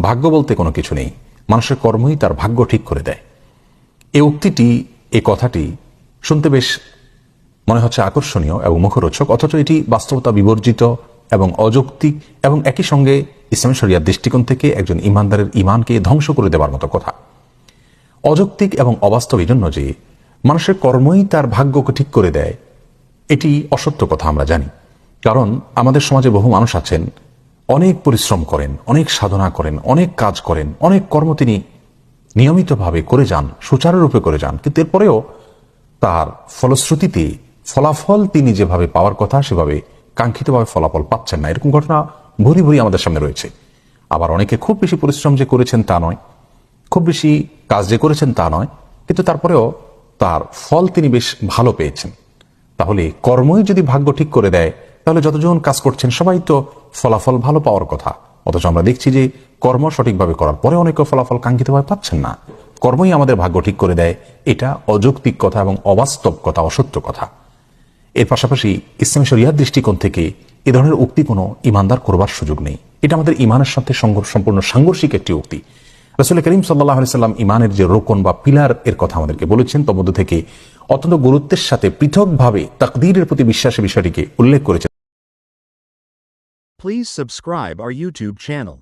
ভাগ্য বলতে কোনো কিছু নেই, মানুষের কর্মই তার ভাগ্য ঠিক করে দেয়। এই উক্তিটি, এই কথাটি শুনতে বেশ মনে হচ্ছে আকর্ষণীয় এবং মুখরোচক, অথচ এটি বাস্তবতা বিবর্জিত এবং অযৌক্তিক এবং একই সঙ্গে ইসলামী শরিয়ার দৃষ্টিকোণ থেকে একজন ইমানদারের ইমানকে ধ্বংস করে দেওয়ার মতো কথা। অযৌক্তিক এবং অবাস্তব এই জন্য যে মানুষের কর্মই তার ভাগ্যকে ঠিক করে দেয়, এটি অসত্য কথা আমরা জানি। কারণ আমাদের সমাজে বহু মানুষ আছেন, অনেক পরিশ্রম করেন, অনেক সাধনা করেন, অনেক কাজ করেন, অনেক কর্ম তিনি নিয়মিতভাবে করে যান, সুচারুরূপে করে যান, কিন্তু এরপরেও তার ফলশ্রুতিতে ফলাফল তিনি যেভাবে পাওয়ার কথা সেভাবে কাঙ্ক্ষিতভাবে ফলাফল পাচ্ছেন না। এরকম ঘটনা ভরি ভরি আমাদের সামনে রয়েছে। আবার অনেকে খুব বেশি পরিশ্রম যে করেছেন তা নয়, খুব বেশি কাজ যে করেছেন তা নয়, কিন্তু তারপরেও তার ফল তিনি বেশ ভালো পেয়েছেন। তাহলে কর্মই যদি ভাগ্য ঠিক করে দেয়, তাহলে যতজন কাজ করছেন সবাই তো ফলাফল ভালো পাওয়ার কথা। অথচ আমরা দেখছি যে কর্ম সঠিকভাবে করার পরে অনেকে ফলাফল কাঙ্ক্ষিতভাবে পাচ্ছেন না। কর্মই আমাদের ভাগ্য ঠিক করে দেয়, এটা অযৌক্তিক কথা এবং অবাস্তব কথা, অসত্য কথা। এর পাশাপাশি ইসলামী শরিয়ার দৃষ্টিকোণ থেকে এ ধরনের উক্তি কোনো ইমানদার করবার সুযোগ নেই। এটা আমাদের ইমানের সাথে সম্পূর্ণ সাংঘর্ষিক একটি উক্তি। রাসূল করিম সাল্লাল্লাহু আলাইহি সাল্লাম ইমানের যে রোকন বা পিলার এর কথা আমাদেরকে বলেছেন, তার মধ্য থেকে অত্যন্ত গুরুত্বের সাথে পৃথকভাবে তাকদীরের প্রতি বিশ্বাসের বিষয়টিকে উল্লেখ করেছেন। Please subscribe our YouTube channel.